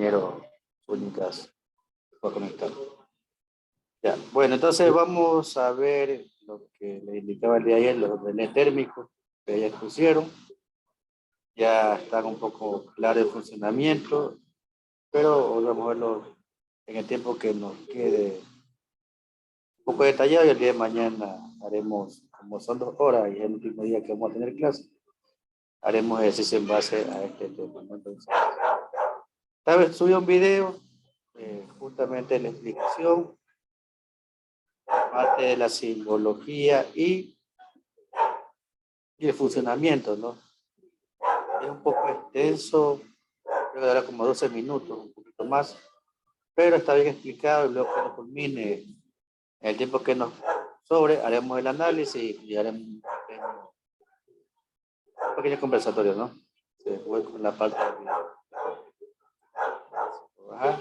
compañero Únicas va a conectar. Ya, bueno, entonces vamos a ver lo que les indicaba el día de ayer, los relés térmicos que ya pusieron. Ya están un poco claros el funcionamiento, pero hoy vamos a verlo en el tiempo que nos quede un poco detallado y el día de mañana haremos, como son 2 horas y es el último día que vamos a tener clase, haremos ejercicio en base a este tema, ¿no? Entonces, tal vez subí un video, justamente la explicación, parte de la simbología y el funcionamiento, ¿no? Es un poco extenso, creo que dará como 12 minutos, un poquito más, pero está bien explicado y luego cuando culmine en el tiempo que nos sobre, haremos el análisis y haremos un pequeño conversatorio, ¿no? Sí, voy con la parte del video. Ajá.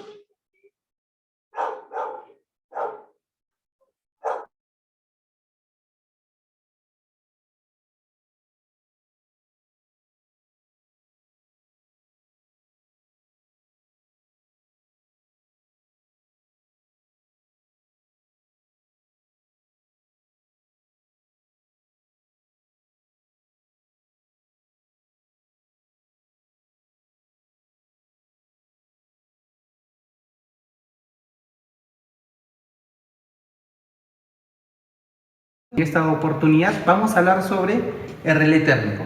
En esta oportunidad vamos a hablar sobre el relé térmico.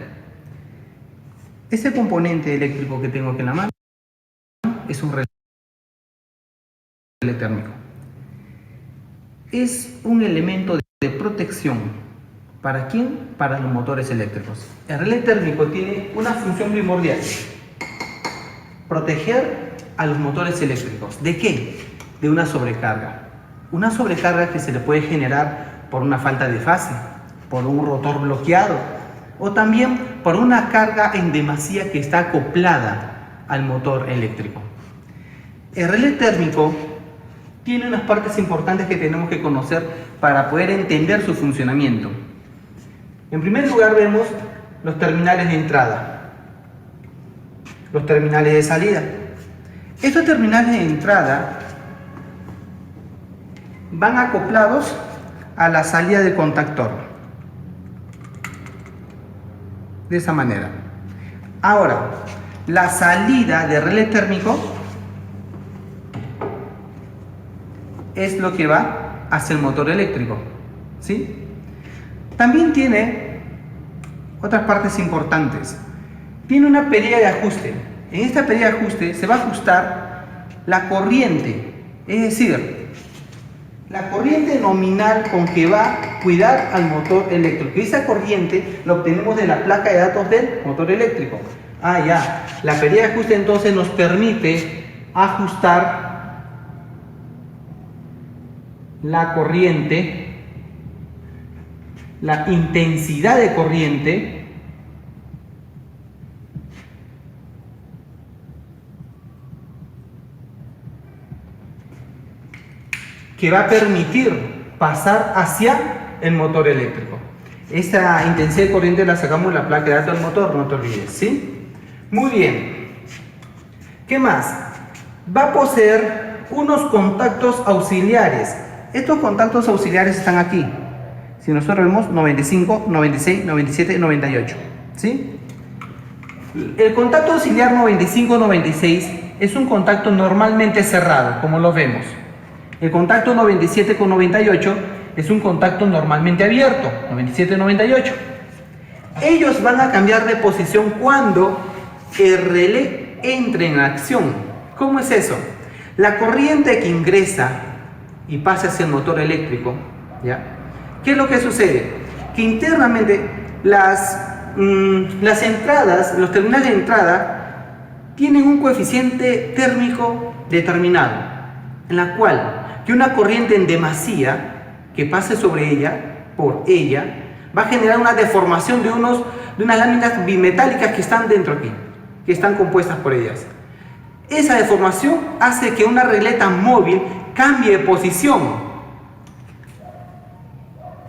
Este componente eléctrico que tengo aquí en la mano es un relé térmico. Es un elemento de protección. ¿Para quién? Para los motores eléctricos. El relé térmico tiene una función primordial: proteger a los motores eléctricos. ¿De qué? De una sobrecarga. Una sobrecarga que se le puede generar por una falta de fase, por un rotor bloqueado o también por una carga en demasía que está acoplada al motor eléctrico. El relé térmico tiene unas partes importantes que tenemos que conocer para poder entender su funcionamiento. En primer lugar vemos los terminales de entrada, los terminales de salida. Estos terminales de entrada van acoplados a la salida del contactor, de esa manera. Ahora, la salida de relé térmico es lo que va hacia el motor eléctrico, ¿sí? También tiene otras partes importantes. Tiene una perilla de ajuste. En esta perilla de ajuste se va a ajustar la corriente, es decir, la corriente nominal con que va a cuidar al motor eléctrico. Y esa corriente la obtenemos de la placa de datos del motor eléctrico. Ya. La perilla de ajuste entonces nos permite ajustar la corriente, la intensidad de corriente que va a permitir pasar hacia el motor eléctrico. Esta intensidad de corriente la sacamos de la placa de datos del motor, no te olvides, ¿sí? Muy bien. ¿Qué más? Va a poseer unos contactos auxiliares. Estos contactos auxiliares están aquí. Si nosotros vemos 95, 96, 97 y 98, ¿sí? El contacto auxiliar 95-96 es un contacto normalmente cerrado, como lo vemos. El contacto 97 con 98 es un contacto normalmente abierto, 97-98. Ellos van a cambiar de posición cuando el relé entre en acción. ¿Cómo es eso? La corriente que ingresa y pasa hacia el motor eléctrico, ¿ya? ¿Qué es lo que sucede? Que internamente las entradas, los terminales de entrada, tienen un coeficiente térmico determinado, en la cual que una corriente en demasía que pase sobre ella, por ella, va a generar una deformación de unas láminas bimetálicas que están dentro aquí, que están compuestas por ellas. Esa deformación hace que una regleta móvil cambie de posición,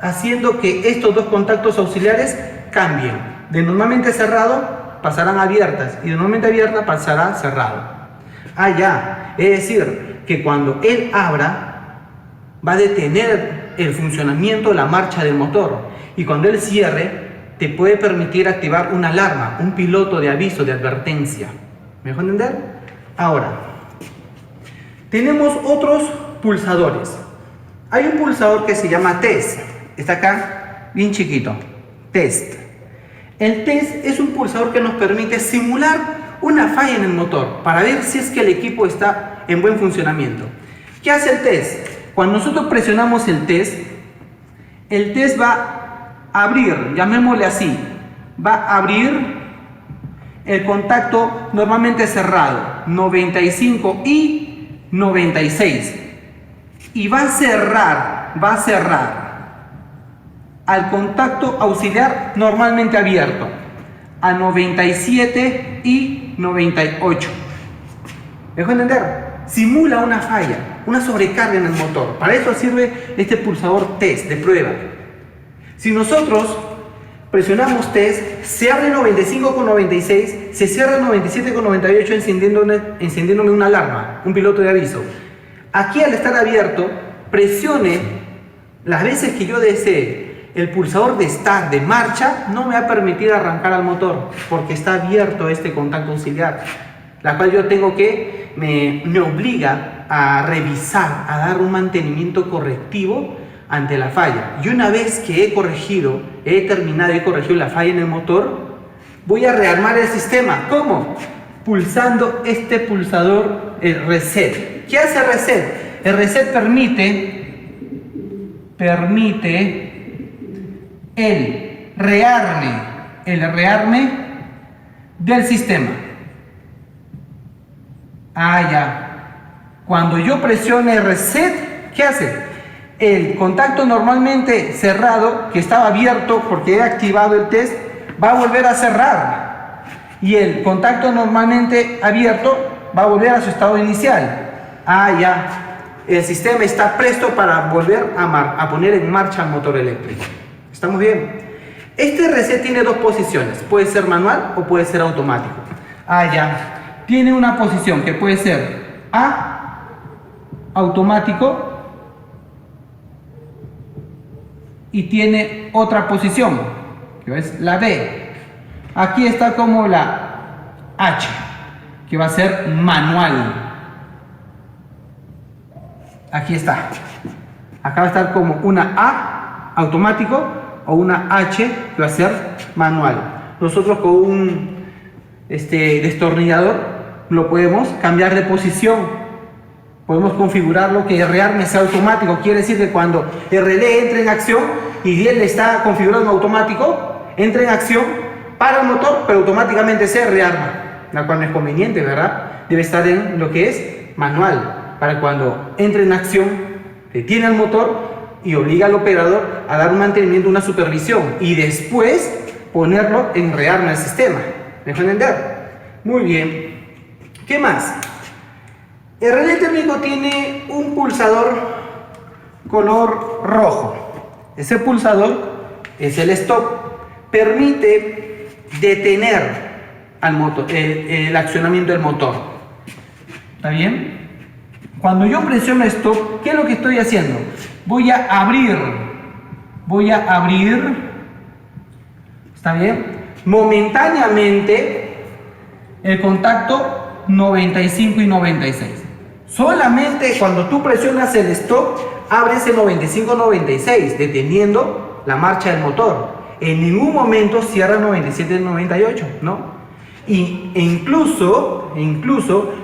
haciendo que estos dos contactos auxiliares cambien. De normalmente cerrado pasarán abiertas y de normalmente abierta pasará cerrado. Ah, ya. Es decir, que cuando él abra, va a detener el funcionamiento, la marcha del motor. Y cuando él cierre, te puede permitir activar una alarma, un piloto de aviso, de advertencia. ¿Me dejó entender? Ahora, tenemos otros pulsadores. Hay un pulsador que se llama test. Está acá, bien chiquito. Test. El test es un pulsador que nos permite simular una falla en el motor para ver si es que el equipo está en buen funcionamiento. ¿Qué hace el test? Cuando nosotros presionamos el test va a abrir, llamémosle así, va a abrir el contacto normalmente cerrado, 95 y 96, y va a cerrar al contacto auxiliar normalmente abierto, a 97 y 98. ¿Me dejo entender? Simula una falla, una sobrecarga en el motor. Para eso sirve este pulsador test de prueba. Si nosotros presionamos test, se abre 95 con 96, se cierra 97 con 98 encendiéndome una alarma, un piloto de aviso. Aquí, al estar abierto, presione las veces que yo desee. El pulsador de start, de marcha, no me va a permitir arrancar al motor porque está abierto este contacto auxiliar, la cual yo tengo que, me obliga a revisar, a dar un mantenimiento correctivo ante la falla. Y una vez que he corregido la falla en el motor, voy a rearmar el sistema. ¿Cómo? Pulsando este pulsador, el reset. ¿Qué hace el reset? El reset permite el rearme del sistema. Ah, ya. Cuando yo presione reset, ¿qué hace? El contacto normalmente cerrado, que estaba abierto porque he activado el test, va a volver a cerrar. Y el contacto normalmente abierto va a volver a su estado inicial. Ah, ya. El sistema está presto para volver a poner en marcha el motor eléctrico. ¿Estamos bien? Este reset tiene dos posiciones. Puede ser manual o puede ser automático. Ah, ya. Tiene una posición que puede ser A, automático, y tiene otra posición, que es la B. Aquí está como la H, que va a ser manual. Aquí está. Acá va a estar como una A, automático, o una H, que va a ser manual. Nosotros con un destornillador lo podemos cambiar de posición. Podemos configurarlo que el rearme sea automático. Quiere decir que cuando el relé entre en acción y él está configurado en automático, entra en acción para el motor, pero automáticamente se rearma, la cual no es conveniente, ¿verdad? Debe estar en lo que es manual, para cuando entre en acción, detiene el motor y obliga al operador a dar un mantenimiento, una supervisión, y después ponerlo en rearme al sistema. ¿Me dejo entender? Muy bien. ¿Qué más? El relé térmico tiene un pulsador color rojo. Ese pulsador es el stop. Permite detener al motor, el accionamiento del motor. ¿Está bien? Cuando yo presiono stop, ¿qué es lo que estoy haciendo? Voy a abrir. ¿Está bien? Momentáneamente el contacto 95 y 96. Solamente cuando tú presionas el stop, abre ese 95-96, deteniendo la marcha del motor. En ningún momento cierra 97-98, ¿no? E incluso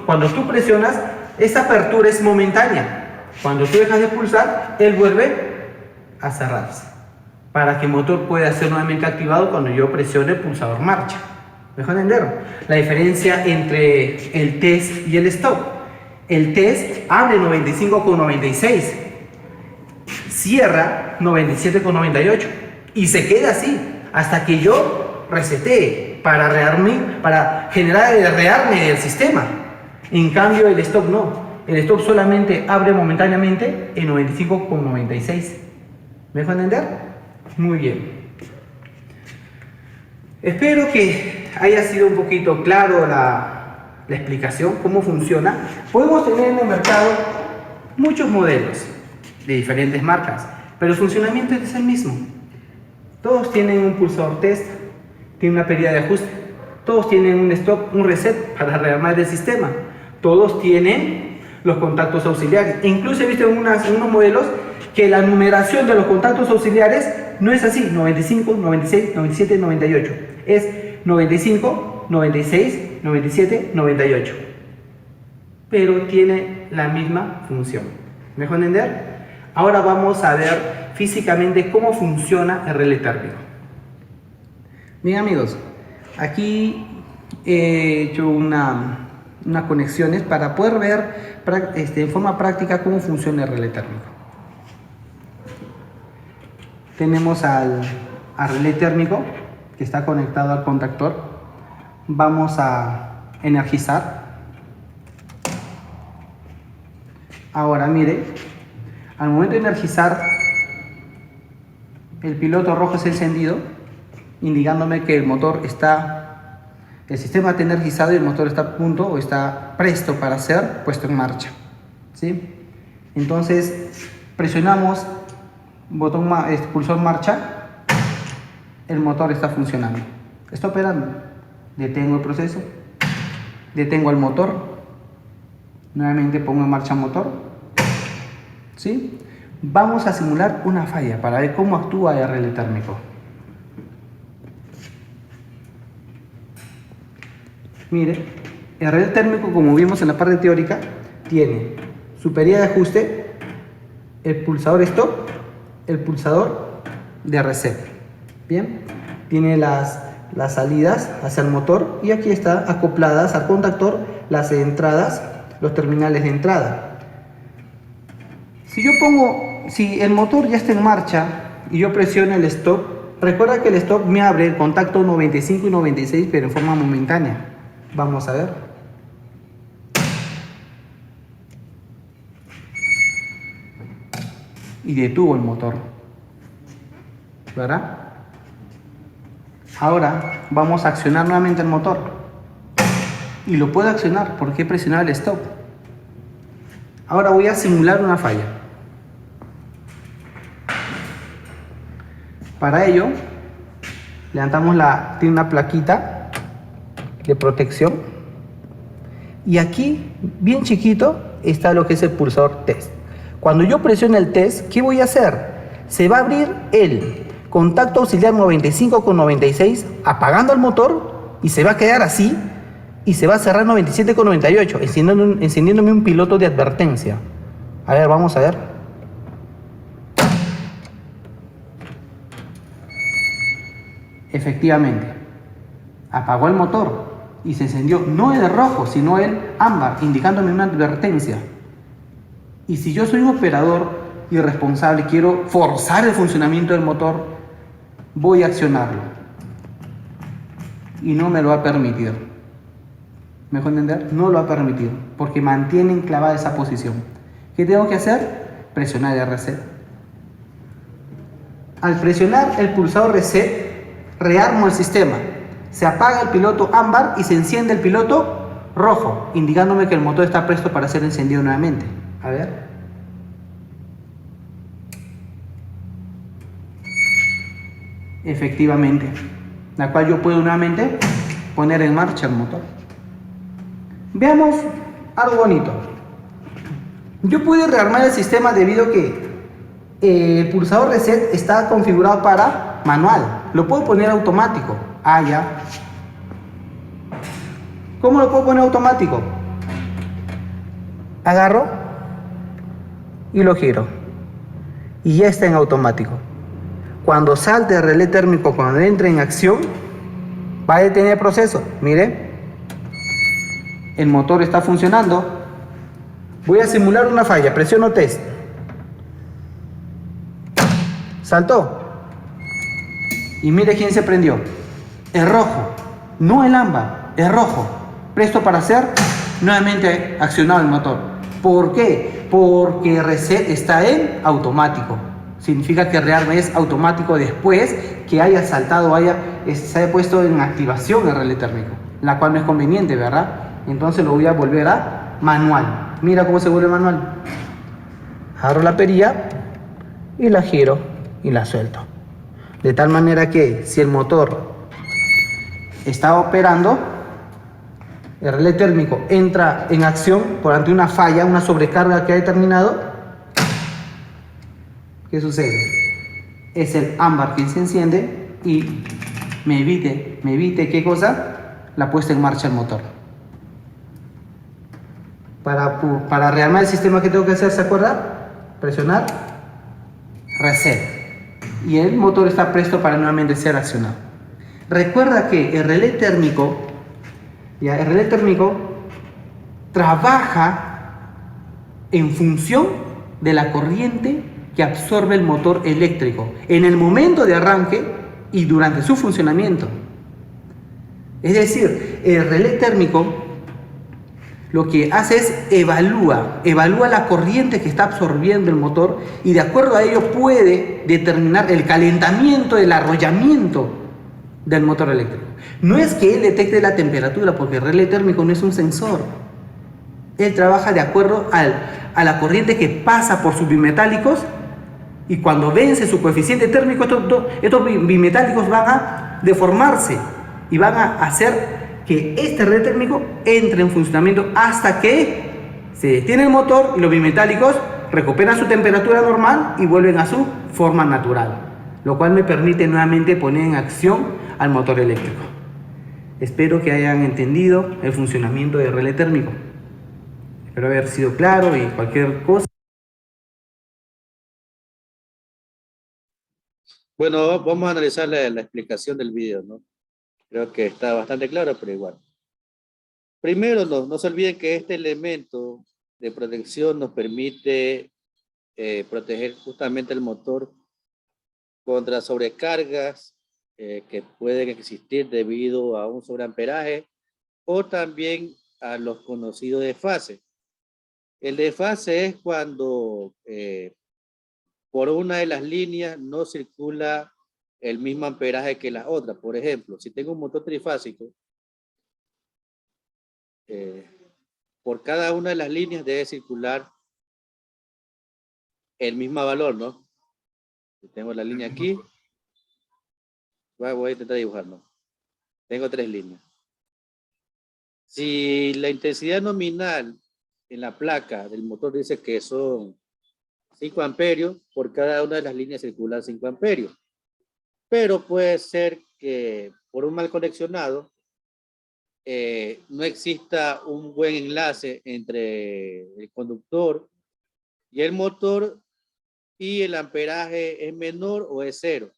cuando tú presionas, esa apertura es momentánea. Cuando tú dejas de pulsar, él vuelve a cerrarse, para que el motor pueda ser nuevamente activado cuando yo presione el pulsador marcha. ¿Me dejo entender? La diferencia entre el test y el stop. El test abre 95 con 96, cierra 97 con 98 y se queda así hasta que yo resetee para generar el rearme del sistema. En cambio el stop no. El stop solamente abre momentáneamente en 95 con 96. ¿Me dejo entender? Muy bien. Espero que haya sido un poquito claro la explicación, cómo funciona. Podemos tener en el mercado muchos modelos de diferentes marcas, pero el funcionamiento es el mismo. Todos tienen un pulsador test, tienen una pérdida de ajuste, todos tienen un stop, un reset para rearmar el sistema, todos tienen los contactos auxiliares. E incluso he visto en unos modelos que la numeración de los contactos auxiliares no es así, 95, 96, 97, 98. Es 95, 96, 97, 98. Pero tiene la misma función. ¿Me dejo entender? Ahora vamos a ver físicamente cómo funciona el relé térmico. Bien amigos, aquí he hecho unas conexiones para poder ver en forma práctica cómo funciona el relé térmico. Tenemos al relé térmico que está conectado al contactor. Vamos a energizar. Ahora mire, al momento de energizar, el piloto rojo es encendido, indicándome que el sistema está energizado y el motor está a punto o está presto para ser puesto en marcha. ¿Sí? Entonces, presionamos pulsor marcha, el motor está funcionando, está operando. Detengo el proceso, detengo el motor, nuevamente pongo en marcha el motor. ¿Sí? Vamos a simular una falla para ver cómo actúa el relé térmico. Mire, el relé térmico, como vimos en la parte teórica, tiene su pérdida de ajuste, el pulsador stop, el pulsador de reset. Bien, tiene las salidas hacia el motor y aquí está acopladas al contactor las entradas, los terminales de entrada. Si el motor ya está en marcha y yo presiono el stop, recuerda que el stop me abre el contacto 95 y 96, pero en forma momentánea. Vamos a ver. Y detuvo el motor. ¿Verdad? Ahora vamos a accionar nuevamente el motor. Y lo puedo accionar porque he presionado el stop. Ahora voy a simular una falla. Para ello, levantamos tiene una plaquita de protección. Y aquí, bien chiquito, está lo que es el pulsador test. Cuando yo presiono el test, ¿qué voy a hacer? Se va a abrir el contacto auxiliar 95 con 96, apagando el motor, y se va a quedar así, y se va a cerrar 97 con 98, encendiéndome un piloto de advertencia. A ver, vamos a ver. Efectivamente, apagó el motor y se encendió no el rojo, sino el ámbar, indicándome una advertencia. Y si yo soy un operador irresponsable, quiero forzar el funcionamiento del motor, voy a accionarlo. Y no me lo va a permitir. ¿Me dejo entender? No lo va a permitir, porque mantiene enclavada esa posición. ¿Qué tengo que hacer? Presionar el reset. Al presionar el pulsador reset, rearmo el sistema. Se apaga el piloto ámbar y se enciende el piloto rojo, indicándome que el motor está presto para ser encendido nuevamente. A ver. Efectivamente. La cual yo puedo nuevamente poner en marcha el motor. Veamos algo bonito. Yo pude rearmar el sistema debido a que el pulsador reset está configurado para manual. Lo puedo poner automático. Ah, ya. ¿Cómo lo puedo poner automático? Agarro y lo giro. Y ya está en automático. Cuando salte el relé térmico, cuando entre en acción, va a detener el proceso. Mire. El motor está funcionando. Voy a simular una falla. Presiono test. Saltó. Y mire quién se prendió. El rojo. No el ámbar. El rojo. Presto para ser nuevamente accionado el motor. ¿Por qué? Porque reset está en automático. Significa que rearme es automático después que haya saltado, se haya puesto en activación el relé térmico. La cual no es conveniente, ¿verdad? Entonces lo voy a volver a manual. Mira cómo se vuelve manual. Agarro la perilla y la giro y la suelto. De tal manera que si el motor está operando, el relé térmico entra en acción por ante una falla, una sobrecarga que ha determinado. ¿Qué sucede? Es el ámbar que se enciende y me evite ¿qué cosa? La puesta en marcha del motor. Para rearmar el sistema, que tengo que hacer, ¿se acuerda? Presionar reset y el motor está presto para nuevamente ser accionado. Recuerda que el relé térmico trabaja en función de la corriente que absorbe el motor eléctrico en el momento de arranque y durante su funcionamiento. Es decir, el relé térmico lo que hace es evalúa la corriente que está absorbiendo el motor y de acuerdo a ello puede determinar el calentamiento, el arrollamiento del motor eléctrico. No es que él detecte la temperatura, porque el relé térmico no es un sensor. Él trabaja de acuerdo a la corriente que pasa por sus bimetálicos y cuando vence su coeficiente térmico, estos bimetálicos van a deformarse y van a hacer que este relé térmico entre en funcionamiento hasta que se detiene el motor y los bimetálicos recuperan su temperatura normal y vuelven a su forma natural, lo cual me permite nuevamente poner en acción al motor eléctrico. Espero que hayan entendido el funcionamiento del relé térmico. Espero haber sido claro y cualquier cosa. Bueno, vamos a analizar la explicación del video, ¿no? Creo que está bastante claro, pero igual. Primero, no se olviden que este elemento de protección nos permite proteger justamente el motor contra sobrecargas que pueden existir debido a un sobreamperaje o también a los conocidos desfases. El desfase es cuando por una de las líneas no circula el mismo amperaje que la otra. Por ejemplo, si tengo un motor trifásico, por cada una de las líneas debe circular el mismo valor, ¿no? Si tengo la línea aquí, voy a intentar dibujarlo. Tengo 3 líneas. Si la intensidad nominal en la placa del motor dice que son 5 amperios, por cada una de las líneas circulan 5 amperios. Pero puede ser que por un mal conexionado no exista un buen enlace entre el conductor y el motor y el amperaje es menor o es 0.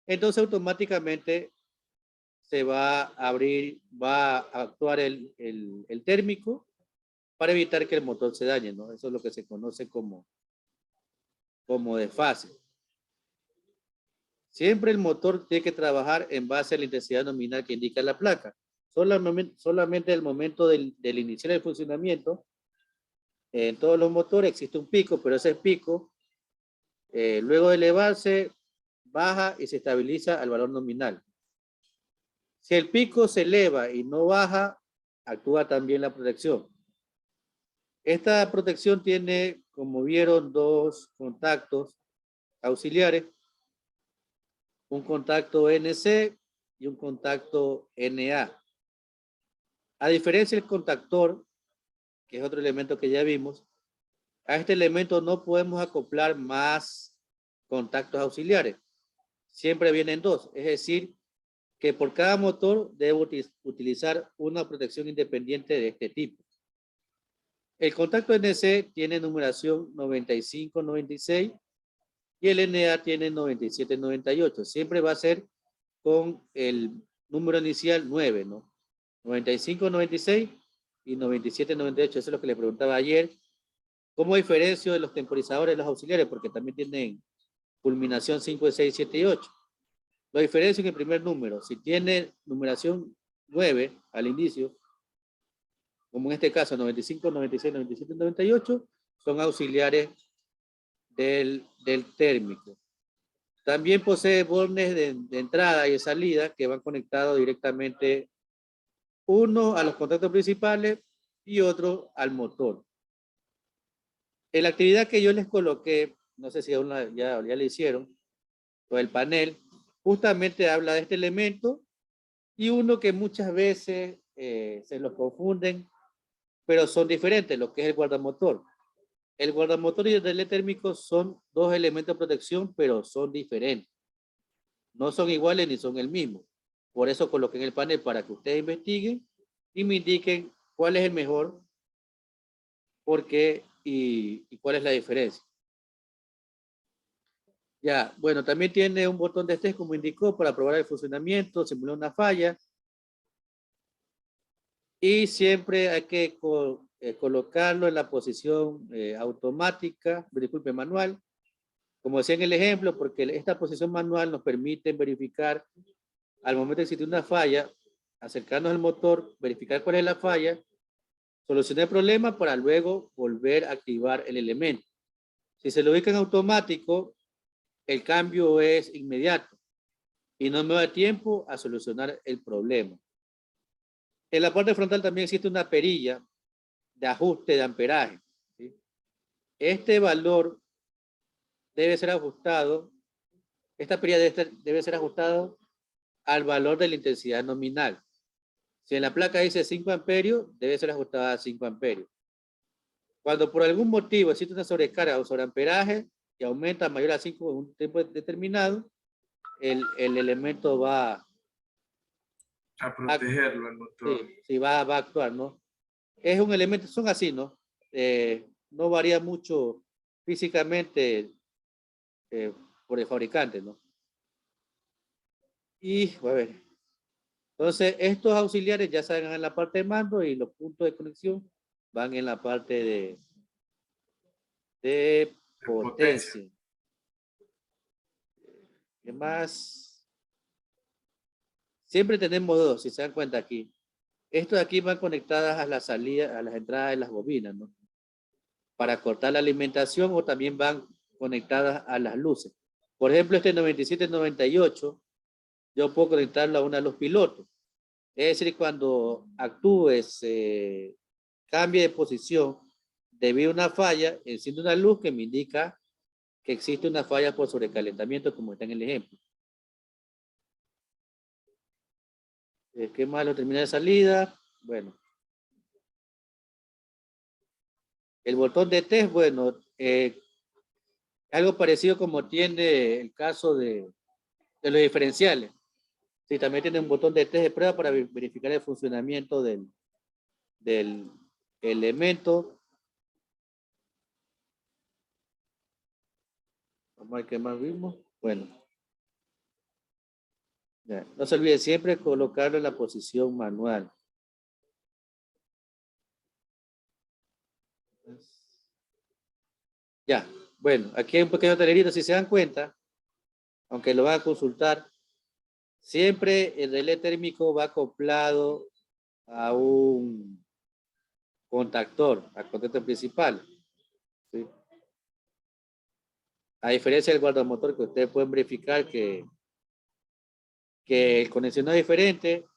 Entonces automáticamente se va a abrir, va a actuar el térmico para evitar que el motor se dañe, ¿no? Eso es lo que se conoce como desfase. Siempre el motor tiene que trabajar en base a la intensidad nominal que indica la placa. Solamente el momento del iniciar el funcionamiento, en todos los motores existe un pico, pero ese pico, luego de elevarse, baja y se estabiliza al valor nominal. Si el pico se eleva y no baja, actúa también la protección. Esta protección tiene, como vieron, 2 contactos auxiliares, un contacto NC y un contacto NA. A diferencia del contactor, que es otro elemento que ya vimos, a este elemento no podemos acoplar más contactos auxiliares. Siempre vienen 2, es decir, que por cada motor debo utilizar una protección independiente de este tipo. El contacto NC tiene numeración 9596 y el NA tiene 9798. Siempre va a ser con el número inicial 9, ¿no? 9596 y 9798. Eso es lo que le preguntaba ayer. ¿Cómo diferencio de los temporizadores de los auxiliares? Porque también tienen culminación 5, 6, 7 y 8. Lo diferencio en el primer número. Si tiene numeración 9 al inicio, como en este caso 95, 96, 97, 98, son auxiliares del térmico. También posee bornes de entrada y de salida que van conectados directamente Uno a los contactos principales y otro al motor. En la actividad que yo les coloqué, no sé si aún ya le hicieron, o el panel, justamente habla de este elemento y uno que muchas veces se los confunden, pero son diferentes, lo que es el guardamotor. El guardamotor y el relé térmico son dos elementos de protección, pero son diferentes. No son iguales ni son el mismo. Por eso coloqué en el panel para que ustedes investiguen y me indiquen cuál es el mejor, por qué y cuál es la diferencia. Ya, bueno, también tiene un botón de test, como indicó, para probar el funcionamiento, simular una falla. Y siempre hay que colocarlo en la posición automática, disculpe, manual, como decía en el ejemplo, porque esta posición manual nos permite verificar al momento de existir una falla, acercarnos al motor, verificar cuál es la falla, solucionar el problema para luego volver a activar el elemento. Si se lo ubica en automático, el cambio es inmediato y no me da tiempo a solucionar el problema. En la parte frontal también existe una perilla de ajuste de amperaje, ¿sí? Este valor debe ser ajustado, esta perilla debe ser ajustado al valor de la intensidad nominal. Si en la placa dice 5 amperios, debe ser ajustada a 5 amperios. Cuando por algún motivo existe una sobrecarga o sobreamperaje que aumenta mayor a 5 en un tiempo determinado, el elemento va A protegerlo al motor. Sí, va a actuar, ¿no? Es un elemento, son así, ¿no? No varía mucho físicamente por el fabricante, ¿no? Y, a ver, entonces estos auxiliares ya salgan en la parte de mando y los puntos de conexión van en la parte de potencia. ¿Qué más? Siempre tenemos dos, si se dan cuenta aquí. Estos de aquí van conectadas a la salida, a las entradas de las bobinas, ¿no? Para cortar la alimentación, o también van conectadas a las luces. Por ejemplo, este 9798, yo puedo conectarlo a una luz piloto. Es decir, cuando actúes, cambie de posición debido a una falla, enciende una luz que me indica que existe una falla por sobrecalentamiento, como está en el ejemplo. ¿Qué más? Lo termina de salida. Bueno. El botón de test, bueno, algo parecido como tiene el caso de los diferenciales. Sí, también tiene un botón de test de prueba para verificar el funcionamiento del elemento. Vamos a ver qué más vimos. Bueno. Ya. No se olvide siempre colocarlo en la posición manual. Ya, bueno, aquí hay un pequeño talerito, si se dan cuenta, aunque lo van a consultar, siempre el relé térmico va acoplado a un contactor, al contactor principal, ¿sí? A diferencia del guardamotor, que ustedes pueden verificar que el conexionado es diferente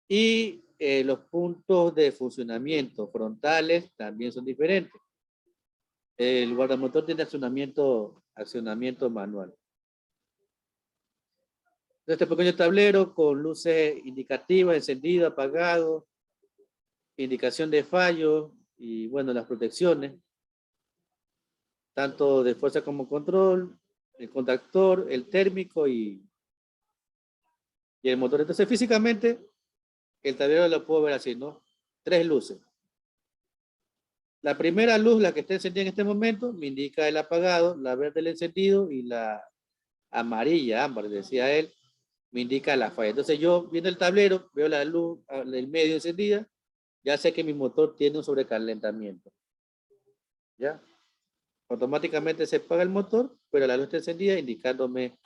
y los puntos de funcionamiento frontales también son diferentes. El guardamotor tiene accionamiento manual. Este pequeño tablero con luces indicativas, encendido, apagado, indicación de fallo y bueno, las protecciones, tanto de fuerza como control, el contactor, el térmico y el motor. Entonces físicamente el tablero lo puedo ver así, ¿no? 3 luces. La primera luz, la que está encendida en este momento, me indica el apagado, la verde el encendido y la amarilla, ámbar, decía él, me indica la falla. Entonces yo viendo el tablero, veo la luz del medio encendida, ya sé que mi motor tiene un sobrecalentamiento. ¿Ya? Automáticamente se apaga el motor, pero la luz está encendida indicándome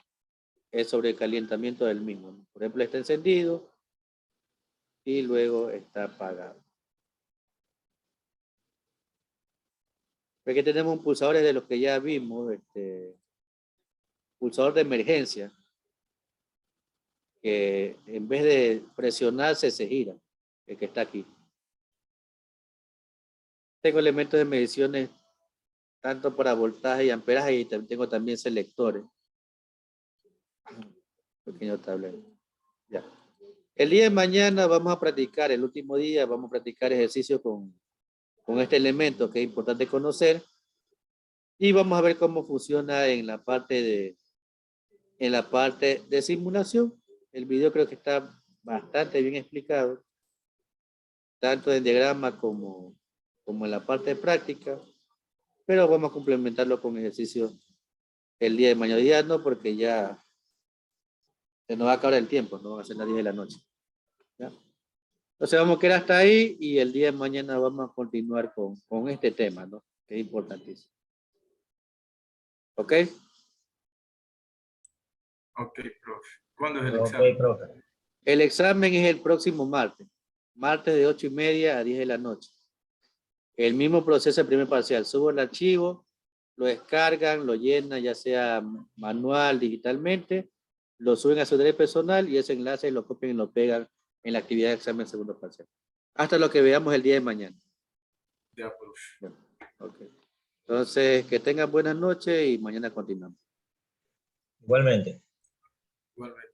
el sobrecalentamiento del mismo. Por ejemplo, está encendido y luego está apagado. Aquí tenemos un pulsador de los que ya vimos, pulsador de emergencia, que en vez de presionarse se gira. el que está aquí. Tengo elementos de mediciones tanto para voltaje y amperaje y tengo también selectores. Pequeño tablero. Ya. El día de mañana vamos a practicar, el último día vamos a practicar ejercicios con este elemento que es importante conocer y vamos a ver cómo funciona en la parte de simulación. El video creo que está bastante bien explicado, tanto en diagrama como en la parte de práctica, pero vamos a complementarlo con ejercicios el día de mañana. Ya no, porque ya se nos va a acabar el tiempo, no va a ser las 10 de la noche. ¿Ya? Entonces vamos a quedar hasta ahí y el día de mañana vamos a continuar con este tema, ¿no? Que es importantísimo. ¿Ok? Ok, profe. ¿Cuándo es el Ok, examen? profe. El examen es el próximo martes. Martes de 8:30 a 10 de la noche. El mismo proceso de primer parcial. Subo el archivo, lo descargan, lo llenan, ya sea manual, digitalmente, lo suben a su drive personal y ese enlace lo copian y lo pegan en la actividad de examen segundo parcial. Hasta lo que veamos el día de mañana. Ya, profe. Bueno, okay. Entonces, que tengan buenas noches y mañana continuamos. Igualmente. Igualmente.